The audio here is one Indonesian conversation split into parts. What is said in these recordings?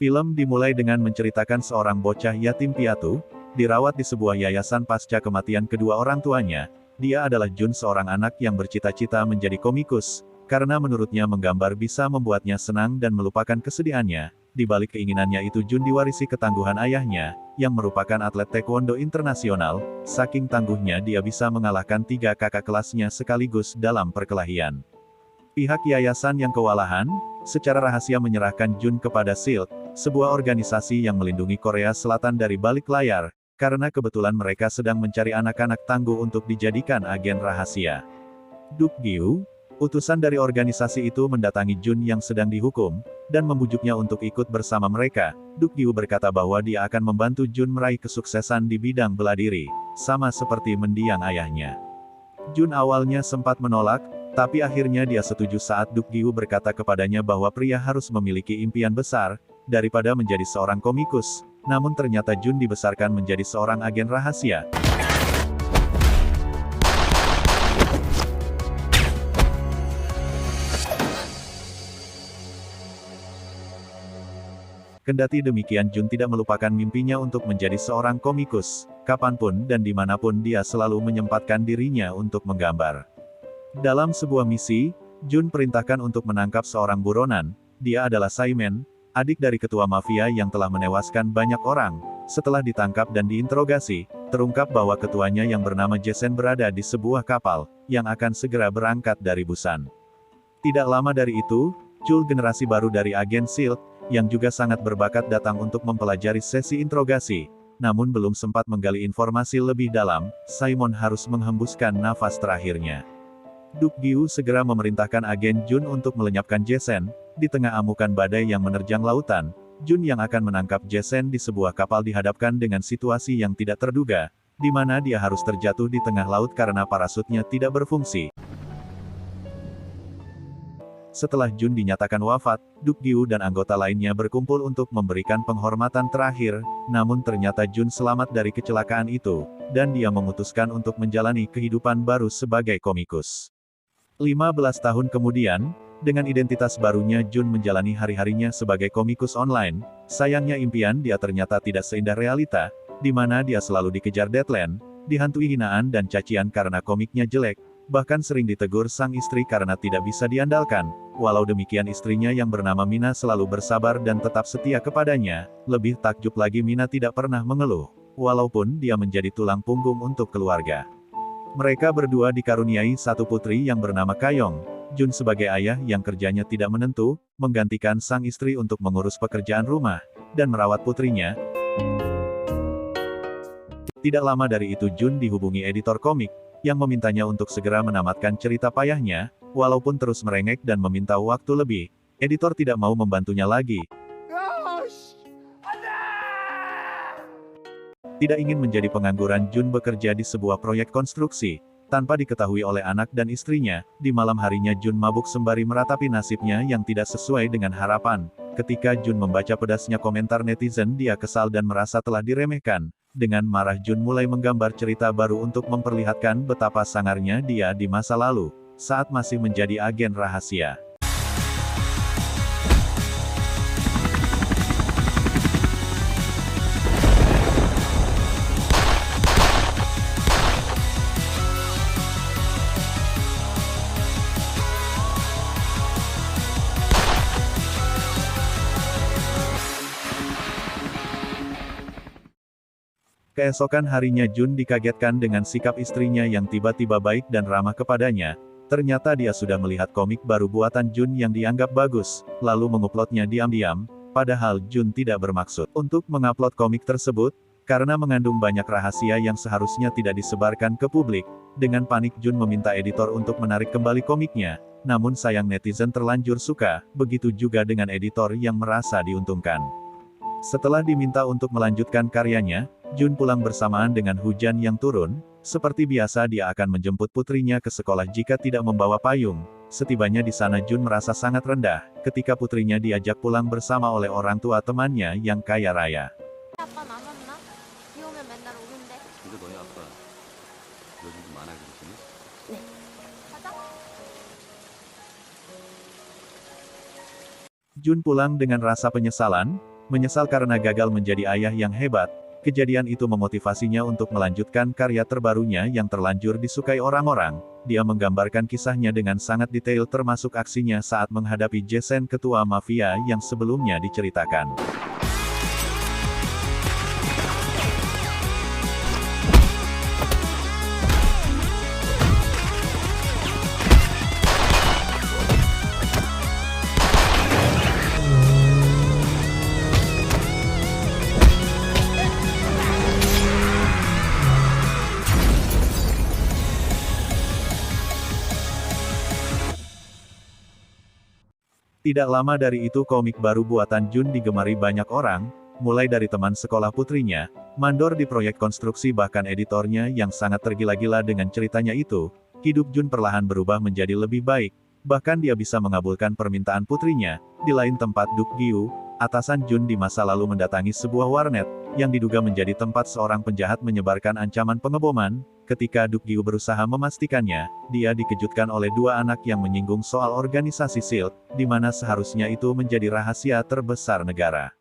Film dimulai dengan menceritakan seorang bocah yatim piatu, dirawat di sebuah yayasan pasca kematian kedua orang tuanya. Dia adalah Jun, seorang anak yang bercita-cita menjadi komikus, karena menurutnya menggambar bisa membuatnya senang dan melupakan kesedihannya. Di balik keinginannya itu, Jun diwarisi ketangguhan ayahnya, yang merupakan atlet taekwondo internasional. Saking tangguhnya dia bisa mengalahkan 3 kakak kelasnya sekaligus dalam perkelahian. Pihak yayasan yang kewalahan, secara rahasia menyerahkan Jun kepada SHIELD, sebuah organisasi yang melindungi Korea Selatan dari balik layar, karena kebetulan mereka sedang mencari anak-anak tangguh untuk dijadikan agen rahasia. Duk Gyu, utusan dari organisasi itu, mendatangi Jun yang sedang dihukum, dan membujuknya untuk ikut bersama mereka. Duk Gyu berkata bahwa dia akan membantu Jun meraih kesuksesan di bidang bela diri, sama seperti mendiang ayahnya. Jun awalnya sempat menolak, tapi akhirnya dia setuju saat Duk Gyu berkata kepadanya bahwa pria harus memiliki impian besar, daripada menjadi seorang komikus. Namun ternyata Jun dibesarkan menjadi seorang agen rahasia. Kendati demikian, Jun tidak melupakan mimpinya untuk menjadi seorang komikus. Kapanpun dan dimanapun dia selalu menyempatkan dirinya untuk menggambar. Dalam sebuah misi, Jun perintahkan untuk menangkap seorang buronan. Dia adalah Saimen, adik dari ketua mafia yang telah menewaskan banyak orang. Setelah ditangkap dan diinterogasi, terungkap bahwa ketuanya yang bernama Jason berada di sebuah kapal, yang akan segera berangkat dari Busan. Tidak lama dari itu, Chul, generasi baru dari agen SHIELD, yang juga sangat berbakat, datang untuk mempelajari sesi interogasi. Namun belum sempat menggali informasi lebih dalam, Simon harus menghembuskan nafas terakhirnya. Duk Gyu segera memerintahkan agen Jun untuk melenyapkan Jason. Di tengah amukan badai yang menerjang lautan, Jun yang akan menangkap Jason di sebuah kapal dihadapkan dengan situasi yang tidak terduga, di mana dia harus terjatuh di tengah laut karena parasutnya tidak berfungsi. Setelah Jun dinyatakan wafat, Duk Gyu dan anggota lainnya berkumpul untuk memberikan penghormatan terakhir, namun ternyata Jun selamat dari kecelakaan itu, dan dia memutuskan untuk menjalani kehidupan baru sebagai komikus. 15 tahun kemudian, dengan identitas barunya Jun menjalani hari-harinya sebagai komikus online. Sayangnya impian dia ternyata tidak seindah realita, di mana dia selalu dikejar deadline, dihantui hinaan dan cacian karena komiknya jelek, bahkan sering ditegur sang istri karena tidak bisa diandalkan. Walau demikian, istrinya yang bernama Mina selalu bersabar dan tetap setia kepadanya. Lebih takjub lagi, Mina tidak pernah mengeluh, walaupun dia menjadi tulang punggung untuk keluarga. Mereka berdua dikaruniai satu putri yang bernama Kayong. Jun sebagai ayah yang kerjanya tidak menentu, menggantikan sang istri untuk mengurus pekerjaan rumah, dan merawat putrinya. Tidak lama dari itu Jun dihubungi editor komik, yang memintanya untuk segera menamatkan cerita payahnya. Walaupun terus merengek dan meminta waktu lebih, editor tidak mau membantunya lagi. Tidak ingin menjadi pengangguran, Jun bekerja di sebuah proyek konstruksi. Tanpa diketahui oleh anak dan istrinya, di malam harinya Jun mabuk sembari meratapi nasibnya yang tidak sesuai dengan harapan. Ketika Jun membaca pedasnya komentar netizen, dia kesal dan merasa telah diremehkan. Dengan marah Jun mulai menggambar cerita baru untuk memperlihatkan betapa sangarnya dia di masa lalu, saat masih menjadi agen rahasia. Keesokan harinya Jun dikagetkan dengan sikap istrinya yang tiba-tiba baik dan ramah kepadanya. Ternyata dia sudah melihat komik baru buatan Jun yang dianggap bagus, lalu menguploadnya diam-diam, padahal Jun tidak bermaksud untuk mengupload komik tersebut, karena mengandung banyak rahasia yang seharusnya tidak disebarkan ke publik. Dengan panik Jun meminta editor untuk menarik kembali komiknya, namun sayang netizen terlanjur suka, begitu juga dengan editor yang merasa diuntungkan. Setelah diminta untuk melanjutkan karyanya, Jun pulang bersamaan dengan hujan yang turun. Seperti biasa dia akan menjemput putrinya ke sekolah jika tidak membawa payung. Setibanya di sana Jun merasa sangat rendah, ketika putrinya diajak pulang bersama oleh orang tua temannya yang kaya raya. 아빠 남았나? 비 오면 맨날 오는데. 근데 너희 아빠 요즘 좀 많아 그러시니? 네. 가자. Jun pulang dengan rasa penyesalan. Menyesal karena gagal menjadi ayah yang hebat, kejadian itu memotivasinya untuk melanjutkan karya terbarunya yang terlanjur disukai orang-orang. Dia menggambarkan kisahnya dengan sangat detail termasuk aksinya saat menghadapi Jason, ketua mafia yang sebelumnya diceritakan. Tidak lama dari itu komik baru buatan Jun digemari banyak orang, mulai dari teman sekolah putrinya, mandor di proyek konstruksi bahkan editornya yang sangat tergila-gila dengan ceritanya itu. Hidup Jun perlahan berubah menjadi lebih baik, bahkan dia bisa mengabulkan permintaan putrinya. Di lain tempat Duk Gyu, atasan Jun di masa lalu mendatangi sebuah warnet, yang diduga menjadi tempat seorang penjahat menyebarkan ancaman pengeboman. Ketika Duk Gyu berusaha memastikannya, dia dikejutkan oleh dua anak yang menyinggung soal organisasi SHIELD, di mana seharusnya itu menjadi rahasia terbesar negara.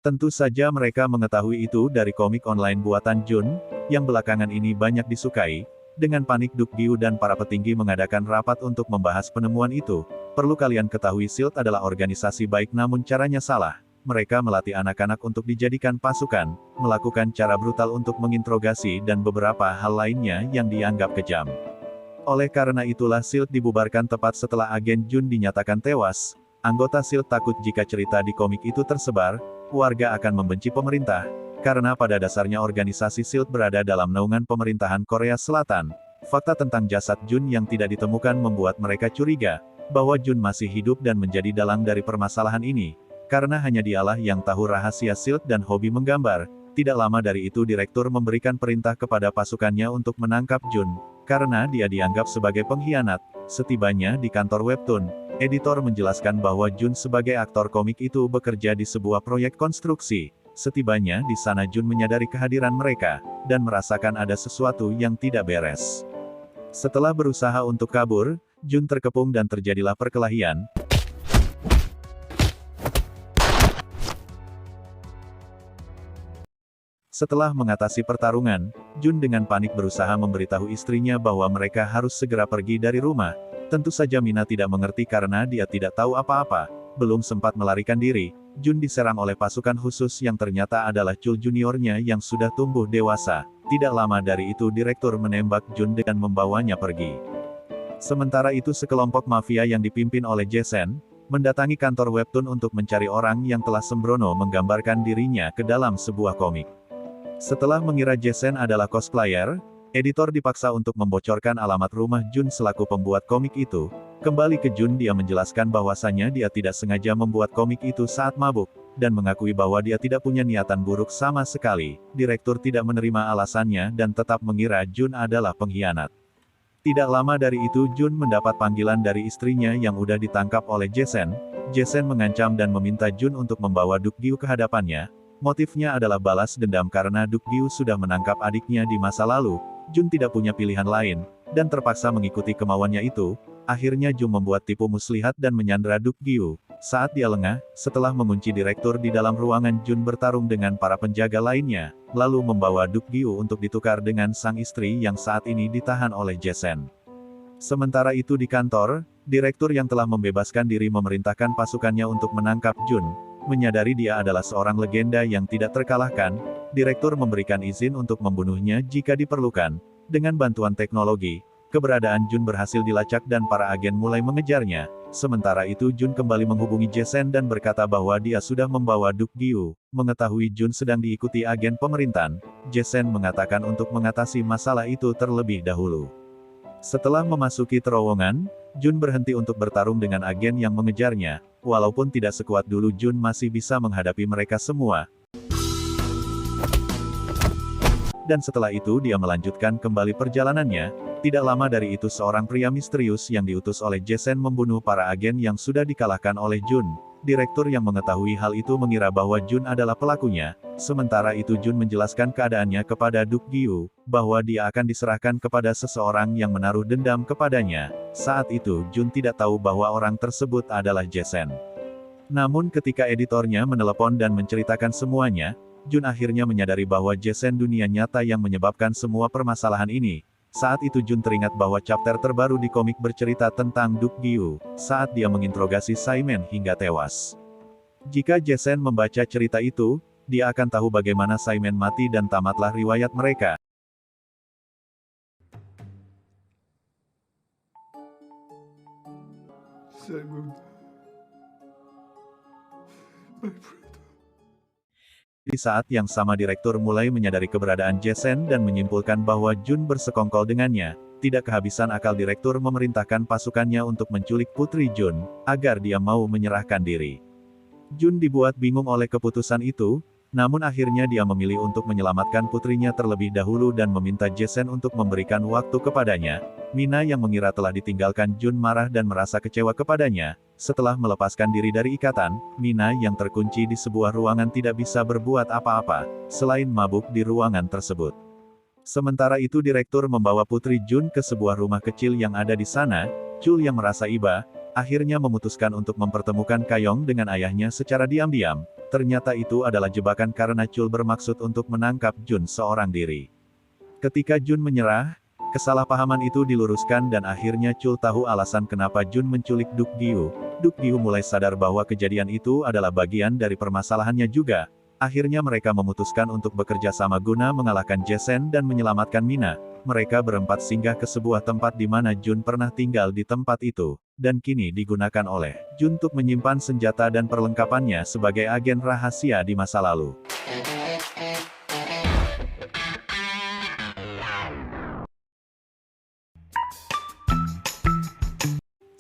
Tentu saja mereka mengetahui itu dari komik online buatan Jun, yang belakangan ini banyak disukai. Dengan panik Duk Gyu dan para petinggi mengadakan rapat untuk membahas penemuan itu. Perlu kalian ketahui SHIELD adalah organisasi baik namun caranya salah. Mereka melatih anak-anak untuk dijadikan pasukan, melakukan cara brutal untuk menginterogasi dan beberapa hal lainnya yang dianggap kejam. Oleh karena itulah SHIELD dibubarkan tepat setelah agen Jun dinyatakan tewas. Anggota SHIELD takut jika cerita di komik itu tersebar, warga akan membenci pemerintah, karena pada dasarnya organisasi SHIELD berada dalam naungan pemerintahan Korea Selatan. Fakta tentang jasad Jun yang tidak ditemukan membuat mereka curiga, bahwa Jun masih hidup dan menjadi dalang dari permasalahan ini. Karena hanya dialah yang tahu rahasia SHIELD dan hobi menggambar, tidak lama dari itu direktur memberikan perintah kepada pasukannya untuk menangkap Jun, karena dia dianggap sebagai pengkhianat. Setibanya di kantor webtoon, editor menjelaskan bahwa Jun sebagai aktor komik itu bekerja di sebuah proyek konstruksi. Setibanya di sana Jun menyadari kehadiran mereka, dan merasakan ada sesuatu yang tidak beres. Setelah berusaha untuk kabur, Jun terkepung dan terjadilah perkelahian. Setelah mengatasi pertarungan, Jun dengan panik berusaha memberitahu istrinya bahwa mereka harus segera pergi dari rumah. Tentu saja Mina tidak mengerti karena dia tidak tahu apa-apa. Belum sempat melarikan diri, Jun diserang oleh pasukan khusus yang ternyata adalah Chul juniornya yang sudah tumbuh dewasa. Tidak lama dari itu direktur menembak Jun dan membawanya pergi. Sementara itu sekelompok mafia yang dipimpin oleh Jason, mendatangi kantor webtoon untuk mencari orang yang telah sembrono menggambarkan dirinya ke dalam sebuah komik. Setelah mengira Jason adalah cosplayer, editor dipaksa untuk membocorkan alamat rumah Jun selaku pembuat komik itu. Kembali ke Jun, dia menjelaskan bahwasannya dia tidak sengaja membuat komik itu saat mabuk, dan mengakui bahwa dia tidak punya niatan buruk sama sekali. Direktur tidak menerima alasannya dan tetap mengira Jun adalah pengkhianat. Tidak lama dari itu Jun mendapat panggilan dari istrinya yang udah ditangkap oleh Jason. Jason mengancam dan meminta Jun untuk membawa Duk Gyu ke hadapannya. Motifnya adalah balas dendam karena Duk Gyu sudah menangkap adiknya di masa lalu. Jun tidak punya pilihan lain, dan terpaksa mengikuti kemauannya itu. Akhirnya Jun membuat tipu muslihat dan menyandra Duk Gyu. Saat dia lengah, setelah mengunci direktur di dalam ruangan, Jun bertarung dengan para penjaga lainnya, lalu membawa Duk Gyu untuk ditukar dengan sang istri yang saat ini ditahan oleh Jason. Sementara itu di kantor, direktur yang telah membebaskan diri memerintahkan pasukannya untuk menangkap Jun. Menyadari dia adalah seorang legenda yang tidak terkalahkan, direktur memberikan izin untuk membunuhnya jika diperlukan. Dengan bantuan teknologi, keberadaan Jun berhasil dilacak dan para agen mulai mengejarnya. Sementara itu Jun kembali menghubungi Jason dan berkata bahwa dia sudah membawa Duk Gyu. Mengetahui Jun sedang diikuti agen pemerintahan, Jason mengatakan untuk mengatasi masalah itu terlebih dahulu. Setelah memasuki terowongan, Jun berhenti untuk bertarung dengan agen yang mengejarnya. Walaupun tidak sekuat dulu, Jun masih bisa menghadapi mereka semua. Dan setelah itu dia melanjutkan kembali perjalanannya. Tidak lama dari itu seorang pria misterius yang diutus oleh Jason membunuh para agen yang sudah dikalahkan oleh Jun. Direktur yang mengetahui hal itu mengira bahwa Jun adalah pelakunya. Sementara itu Jun menjelaskan keadaannya kepada Duk Gyu, bahwa dia akan diserahkan kepada seseorang yang menaruh dendam kepadanya. Saat itu Jun tidak tahu bahwa orang tersebut adalah Jason. Namun ketika editornya menelepon dan menceritakan semuanya, Jun akhirnya menyadari bahwa Jason dunia nyata yang menyebabkan semua permasalahan ini. Saat itu Jun teringat bahwa chapter terbaru di komik bercerita tentang Duk Gyu, saat dia menginterogasi Simon hingga tewas. Jika Jason membaca cerita itu, dia akan tahu bagaimana Simon mati dan tamatlah riwayat mereka. Simon. My brother. Di saat yang sama direktur mulai menyadari keberadaan Jason dan menyimpulkan bahwa Jun bersekongkol dengannya. Tidak kehabisan akal direktur memerintahkan pasukannya untuk menculik Putri Jun, agar dia mau menyerahkan diri. Jun dibuat bingung oleh keputusan itu, namun akhirnya dia memilih untuk menyelamatkan putrinya terlebih dahulu dan meminta Jason untuk memberikan waktu kepadanya. Mina yang mengira telah ditinggalkan Jun marah dan merasa kecewa kepadanya. Setelah melepaskan diri dari ikatan, Mina yang terkunci di sebuah ruangan tidak bisa berbuat apa-apa, selain mabuk di ruangan tersebut. Sementara itu direktur membawa Putri Jun ke sebuah rumah kecil yang ada di sana. Chul yang merasa iba, akhirnya memutuskan untuk mempertemukan Kayong dengan ayahnya secara diam-diam. Ternyata itu adalah jebakan karena Chul bermaksud untuk menangkap Jun seorang diri. Ketika Jun menyerah, kesalahpahaman itu diluruskan dan akhirnya Chul tahu alasan kenapa Jun menculik Duk Gyu. Duk Gyu mulai sadar bahwa kejadian itu adalah bagian dari permasalahannya juga. Akhirnya mereka memutuskan untuk bekerja sama guna mengalahkan Jason dan menyelamatkan Mina. Mereka berempat singgah ke sebuah tempat di mana Jun pernah tinggal di tempat itu, dan kini digunakan oleh Jun untuk menyimpan senjata dan perlengkapannya sebagai agen rahasia di masa lalu.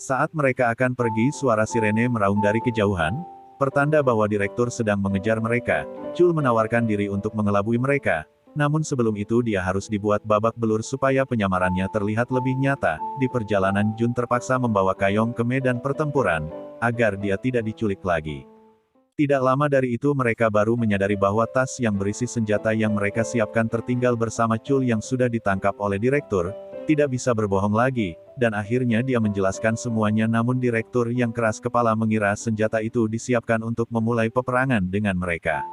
Saat mereka akan pergi, suara sirene meraung dari kejauhan, pertanda bahwa direktur sedang mengejar mereka. Chul menawarkan diri untuk mengelabui mereka. Namun sebelum itu dia harus dibuat babak belur supaya penyamarannya terlihat lebih nyata. Di perjalanan Jun terpaksa membawa Kayong ke medan pertempuran, agar dia tidak diculik lagi. Tidak lama dari itu mereka baru menyadari bahwa tas yang berisi senjata yang mereka siapkan tertinggal bersama Chul yang sudah ditangkap oleh direktur. Tidak bisa berbohong lagi, dan akhirnya dia menjelaskan semuanya namun direktur yang keras kepala mengira senjata itu disiapkan untuk memulai peperangan dengan mereka.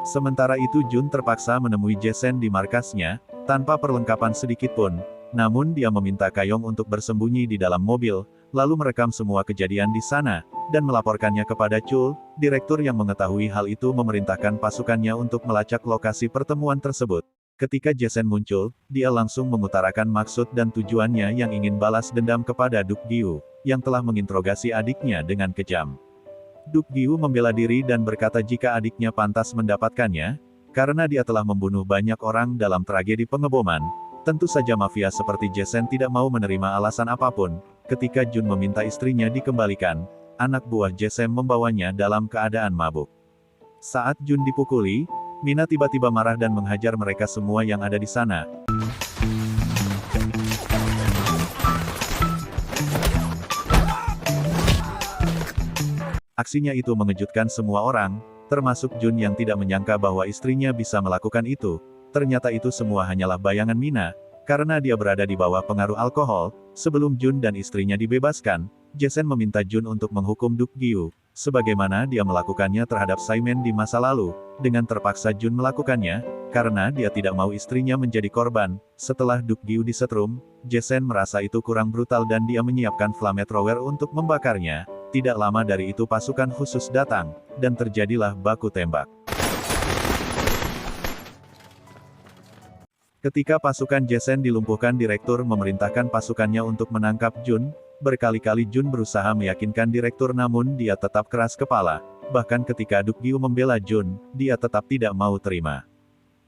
Sementara itu Jun terpaksa menemui Jason di markasnya, tanpa perlengkapan sedikitpun, namun dia meminta Kayong untuk bersembunyi di dalam mobil, lalu merekam semua kejadian di sana, dan melaporkannya kepada Chul. Direktur yang mengetahui hal itu memerintahkan pasukannya untuk melacak lokasi pertemuan tersebut. Ketika Jason muncul, dia langsung mengutarakan maksud dan tujuannya yang ingin balas dendam kepada Duk Gyu, yang telah menginterogasi adiknya dengan kejam. Duk Gyu membela diri dan berkata jika adiknya pantas mendapatkannya, karena dia telah membunuh banyak orang dalam tragedi pengeboman. Tentu saja mafia seperti Jason tidak mau menerima alasan apapun. Ketika Jun meminta istrinya dikembalikan, anak buah Jason membawanya dalam keadaan mabuk. Saat Jun dipukuli, Mina tiba-tiba marah dan menghajar mereka semua yang ada di sana. Aksinya itu mengejutkan semua orang, termasuk Jun yang tidak menyangka bahwa istrinya bisa melakukan itu. Ternyata itu semua hanyalah bayangan Mina, karena dia berada di bawah pengaruh alkohol. Sebelum Jun dan istrinya dibebaskan, Jason meminta Jun untuk menghukum Duk Gyu, sebagaimana dia melakukannya terhadap Simon di masa lalu. Dengan terpaksa Jun melakukannya, karena dia tidak mau istrinya menjadi korban. Setelah Duk Gyu disetrum, Jason merasa itu kurang brutal dan dia menyiapkan flamethrower untuk membakarnya. Tidak lama dari itu pasukan khusus datang, dan terjadilah baku tembak. Ketika pasukan Jason dilumpuhkan, direktur memerintahkan pasukannya untuk menangkap Jun. Berkali-kali Jun berusaha meyakinkan direktur namun dia tetap keras kepala. Bahkan ketika Duk Gyu membela Jun, dia tetap tidak mau terima.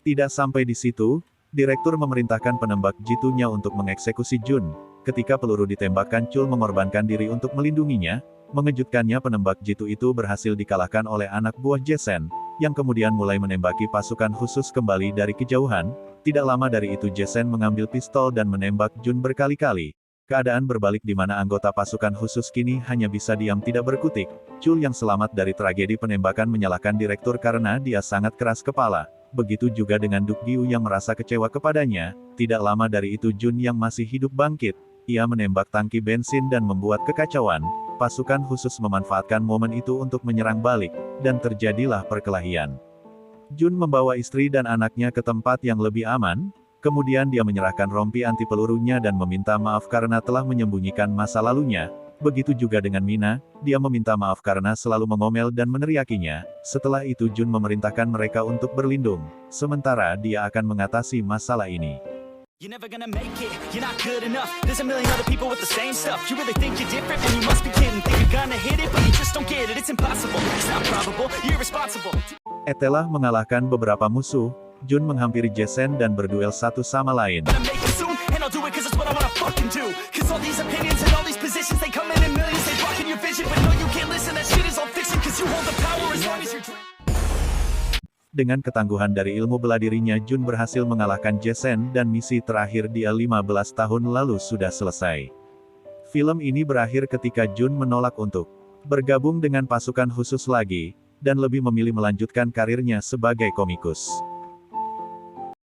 Tidak sampai di situ, direktur memerintahkan penembak jitunya untuk mengeksekusi Jun. Ketika peluru ditembakkan, Chul mengorbankan diri untuk melindunginya. Mengejutkannya penembak jitu itu berhasil dikalahkan oleh anak buah Jason, yang kemudian mulai menembaki pasukan khusus kembali dari kejauhan. Tidak lama dari itu Jason mengambil pistol dan menembak Jun berkali-kali. Keadaan berbalik di mana anggota pasukan khusus kini hanya bisa diam tidak berkutik. Chul yang selamat dari tragedi penembakan menyalahkan direktur karena dia sangat keras kepala. Begitu juga dengan Duk Gyu yang merasa kecewa kepadanya. Tidak lama dari itu Jun yang masih hidup bangkit. Ia menembak tangki bensin dan membuat kekacauan. pasukan khusus memanfaatkan momen itu untuk menyerang balik, dan terjadilah perkelahian. Jun membawa istri dan anaknya ke tempat yang lebih aman, kemudian dia menyerahkan rompi anti pelurunya dan meminta maaf karena telah menyembunyikan masa lalunya. Begitu juga dengan Mina, dia meminta maaf karena selalu mengomel dan meneriakinya. Setelah itu Jun memerintahkan mereka untuk berlindung, sementara dia akan mengatasi masalah ini. You're never gonna make it, you're not good enough. There's a million other people with the same stuff. You really think you're different, and you must be kidding. Think you're gonna hit it, but you just don't get it. It's impossible, it's not probable, you're irresponsible. Telah mengalahkan beberapa musuh, Jun menghampiri Jason dan berduel satu sama lain. Gonna make it soon, and I'll do it 'cause it's what I wanna fucking do. 'Cause all these opinions and all these positions, they come in millions, they blocking your vision. But no, you can't listen, that shit is all fiction. 'Cause you hold the power as long as you're Dengan ketangguhan dari ilmu bela dirinya Jun berhasil mengalahkan Jason dan misi terakhir dia 15 tahun lalu sudah selesai. Film ini berakhir ketika Jun menolak untuk bergabung dengan pasukan khusus lagi, dan lebih memilih melanjutkan karirnya sebagai komikus.